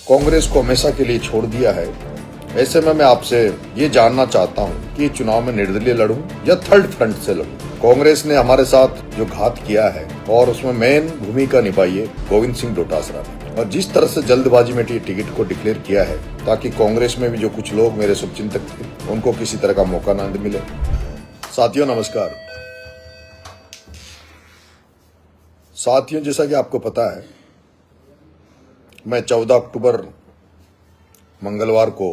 कांग्रेस को हमेशा के लिए छोड़ दिया है। ऐसे में मैं आपसे ये जानना चाहता हूँ कि चुनाव में निर्दलीय लड़ूं या थर्ड फ्रंट से लड़ूं। कांग्रेस ने हमारे साथ जो घात किया है और उसमें मेन भूमिका निभाई है गोविंद सिंह डोटासरा ने, और जिस तरह से जल्दबाजी में टिकट को डिक्लेयर किया है ताकि कांग्रेस में भी जो कुछ लोग मेरे शुभचिंतक थे उनको किसी तरह का मौका न मिले। साथियों नमस्कार। साथियों, जैसा कि आपको पता है, मैं 14 अक्टूबर मंगलवार को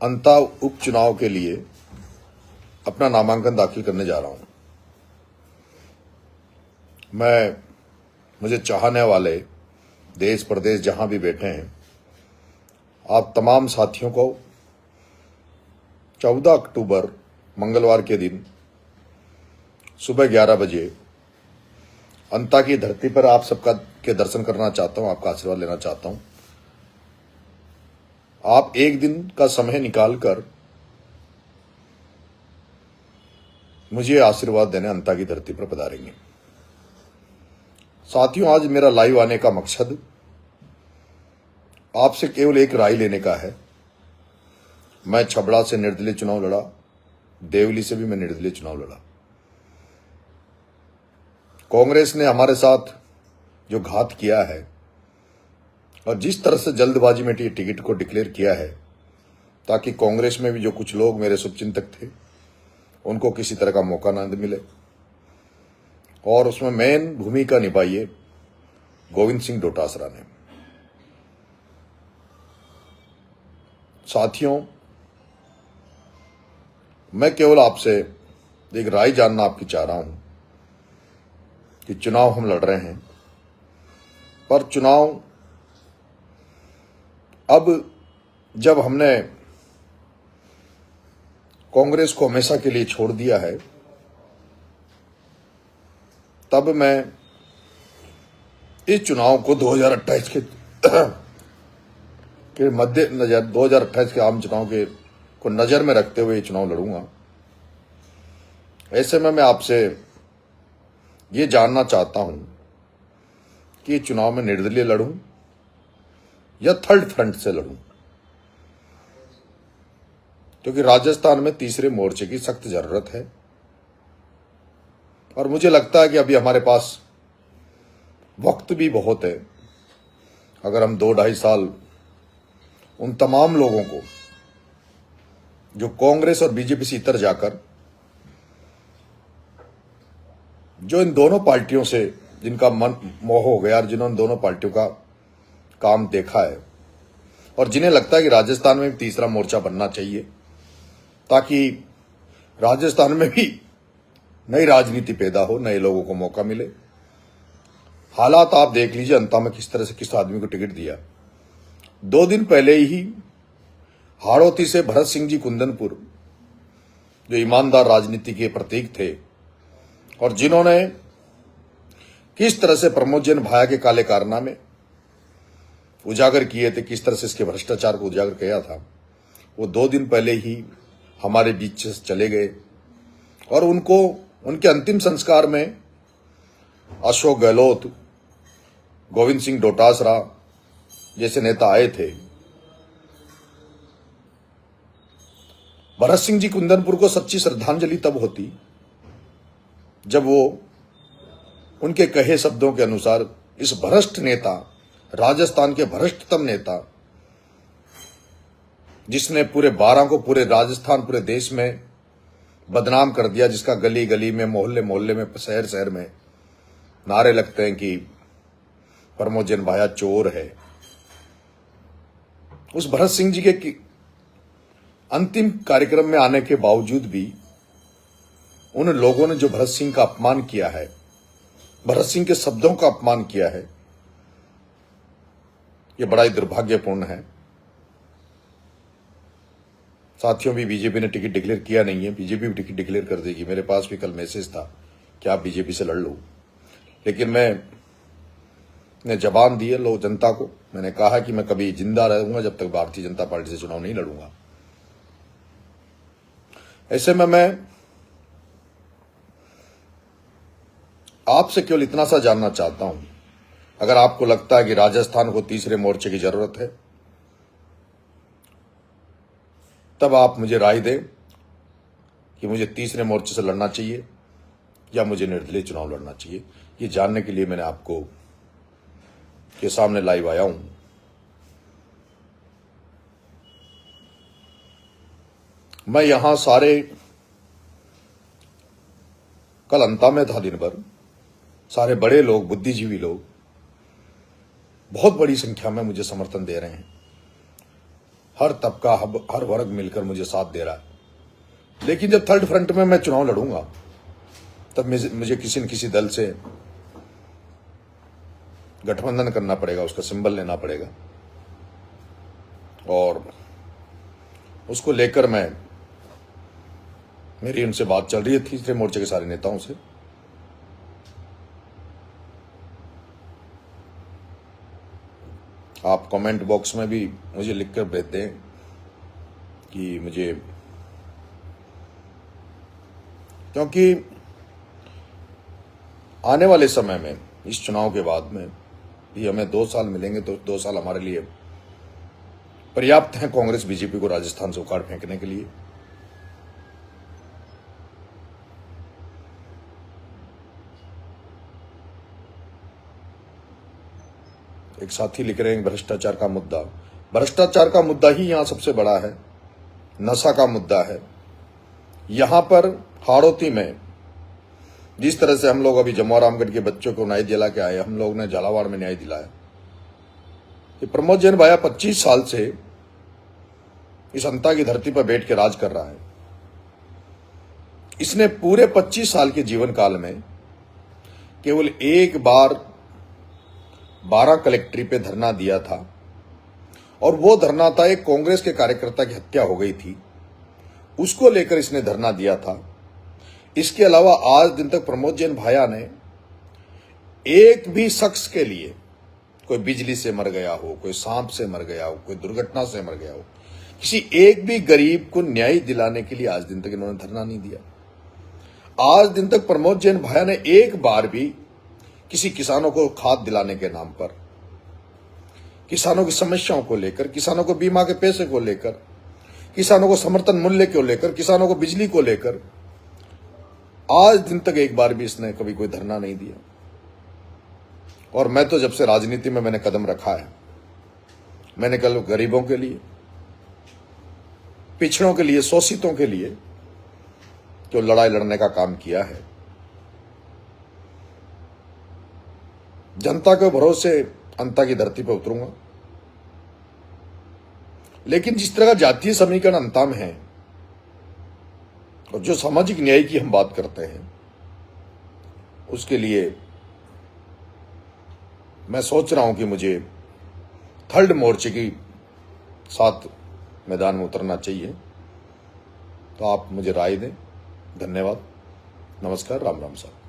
अंता उपचुनाव के लिए अपना नामांकन दाखिल करने जा रहा हूं। मुझे चाहने वाले देश प्रदेश जहां भी बैठे हैं, आप तमाम साथियों को 14 अक्टूबर मंगलवार के दिन सुबह 11 बजे अंता की धरती पर आप सबका के दर्शन करना चाहता हूं, आपका आशीर्वाद लेना चाहता हूं। आप एक दिन का समय निकालकर मुझे आशीर्वाद देने अंता की धरती पर पधारेंगे। साथियों, आज मेरा लाइव आने का मकसद आपसे केवल एक राय लेने का है। मैं छबड़ा से निर्दलीय चुनाव लड़ा, देवली से भी मैं निर्दलीय चुनाव लड़ा। कांग्रेस ने हमारे साथ जो घात किया है और जिस तरह से जल्दबाजी में टिकट को डिक्लेयर किया है ताकि कांग्रेस में भी जो कुछ लोग मेरे शुभचिंतक थे उनको किसी तरह का मौका न मिले, और उसमें मेन भूमिका निभाई है गोविंद सिंह डोटासरा ने। साथियों, मैं केवल आपसे एक राय जानना आपकी चाह रहा हूं कि चुनाव हम लड़ रहे हैं, पर चुनाव अब जब हमने कांग्रेस को हमेशा के लिए छोड़ दिया है, तब मैं इस चुनाव को 2028 के मद्देनजर 2028 के आम चुनाव के को नजर में रखते हुए ये चुनाव लड़ूंगा। ऐसे में मैं आपसे ये जानना चाहता हूं कि चुनाव में निर्दलीय लड़ूं या थर्ड फ्रंट से लड़ूं, क्योंकि राजस्थान में तीसरे मोर्चे की सख्त जरूरत है। और मुझे लगता है कि अभी हमारे पास वक्त भी बहुत है। अगर हम 2-2.5 साल उन तमाम लोगों को जो कांग्रेस और बीजेपी से इतर जाकर, जो इन दोनों पार्टियों से जिनका मन मोह हो गया और जिन्होंने दोनों पार्टियों का काम देखा है और जिन्हें लगता है कि राजस्थान में तीसरा मोर्चा बनना चाहिए ताकि राजस्थान में भी नई राजनीति पैदा हो, नए लोगों को मौका मिले। हालात आप देख लीजिए, अंता में किस तरह से किस आदमी को टिकट दिया। 2 दिन पहले ही हाड़ौती से भरत सिंह जी कुंदनपुर, जो ईमानदार राजनीति के प्रतीक थे और जिन्होंने किस तरह से प्रमोद जैन भाया के काले कारनामे उजागर किए थे, किस तरह से इसके भ्रष्टाचार को उजागर किया था, वो 2 दिन पहले ही हमारे बीच से चले गए। और उनको उनके अंतिम संस्कार में अशोक गहलोत, गोविंद सिंह डोटासरा जैसे नेता आए थे। भरत सिंह जी कुंदनपुर को सच्ची श्रद्धांजलि तब होती जब वो उनके कहे शब्दों के अनुसार इस भ्रष्ट नेता, राजस्थान के भ्रष्टतम नेता, जिसने पूरे 12 को, पूरे राजस्थान, पूरे देश में बदनाम कर दिया, जिसका गली गली में, मोहल्ले मोहल्ले में, शहर शहर में नारे लगते हैं कि प्रमोद जैन भाया चोर है। उस भरत सिंह जी के अंतिम कार्यक्रम में आने के बावजूद भी उन लोगों ने जो भरत सिंह का अपमान किया है, भरत सिंह के शब्दों का अपमान किया है, यह बड़ा ही दुर्भाग्यपूर्ण है। साथियों, भी बीजेपी ने टिकट डिक्लेयर किया नहीं है, बीजेपी भी टिकट डिक्लेयर कर देगी। मेरे पास भी कल मैसेज था कि आप बीजेपी से लड़ लो, लेकिन मैंने जबान दी है लोग जनता को। मैंने कहा कि मैं कभी जिंदा रहूंगा जब तक भारतीय जनता पार्टी से चुनाव नहीं लड़ूंगा। ऐसे में मैं आपसे केवल इतना सा जानना चाहता हूं अगर आपको लगता है कि राजस्थान को तीसरे मोर्चे की जरूरत है, तब आप मुझे राय दें कि मुझे तीसरे मोर्चे से लड़ना चाहिए या मुझे निर्दलीय चुनाव लड़ना चाहिए। ये जानने के लिए मैंने आपको के सामने लाइव आया हूं। मैं यहां कल अंता में था दिन भर, सारे बड़े लोग, बुद्धिजीवी लोग बहुत बड़ी संख्या में मुझे समर्थन दे रहे हैं। हर तबका, हर वर्ग मिलकर मुझे साथ दे रहा है। लेकिन जब थर्ड फ्रंट में मैं चुनाव लड़ूंगा, तब मुझे किसी न किसी दल से गठबंधन करना पड़ेगा, उसका सिंबल लेना पड़ेगा, और उसको लेकर मेरी उनसे बात चल रही है, तीसरे मोर्चे के सारे नेताओं से। आप कमेंट बॉक्स में भी मुझे लिखकर भेज दें कि मुझे, क्योंकि आने वाले समय में, इस चुनाव के बाद में भी हमें 2 साल मिलेंगे, तो 2 साल हमारे लिए पर्याप्त हैं कांग्रेस बीजेपी को राजस्थान से उखाड़ फेंकने के लिए। एक साथी लिख रहे हैं भ्रष्टाचार का मुद्दा। भ्रष्टाचार का मुद्दा ही यहां सबसे बड़ा है, नशा का मुद्दा है। यहां पर हाड़ौती में जिस तरह से हम लोग अभी जमुआ रामगढ़ के बच्चों को न्याय दिला के आए, हम लोग ने झालावाड़ में न्याय दिलाया कि प्रमोद जैन भाया 25 साल से इस अंता की धरती पर बैठ के राज कर रहा है। इसने पूरे 25 साल के जीवन काल में केवल एक बार 12 कलेक्ट्री पे धरना दिया था, और वो धरना था एक कांग्रेस के कार्यकर्ता की हत्या हो गई थी, उसको लेकर इसने धरना दिया था। इसके अलावा आज दिन तक प्रमोद जैन भाया ने एक भी शख्स के लिए, कोई बिजली से मर गया हो, कोई सांप से मर गया हो, कोई दुर्घटना से मर गया हो, किसी एक भी गरीब को न्याय दिलाने के लिए आज दिन तक इन्होंने धरना नहीं दिया। आज दिन तक प्रमोद जैन भाया ने एक बार भी किसी किसानों को खाद दिलाने के नाम पर, किसानों की समस्याओं को लेकर, किसानों को बीमा के पैसे को लेकर, किसानों को समर्थन मूल्य को लेकर, किसानों को बिजली को लेकर, आज दिन तक एक बार भी इसने कभी कोई धरना नहीं दिया। और मैं तो जब से राजनीति में मैंने कदम रखा है, मैंने कल गरीबों के लिए, पिछड़ों के लिए, शोषितों के लिए जो लड़ाई लड़ने का काम किया है। जनता के भरोसे अंता की धरती पर उतरूंगा। लेकिन जिस तरह का जातीय समीकरण अंता में है और जो सामाजिक न्याय की हम बात करते हैं, उसके लिए मैं सोच रहा हूं कि मुझे थर्ड मोर्चे की साथ मैदान में उतरना चाहिए। तो आप मुझे राय दें। धन्यवाद, नमस्कार, राम राम साहब।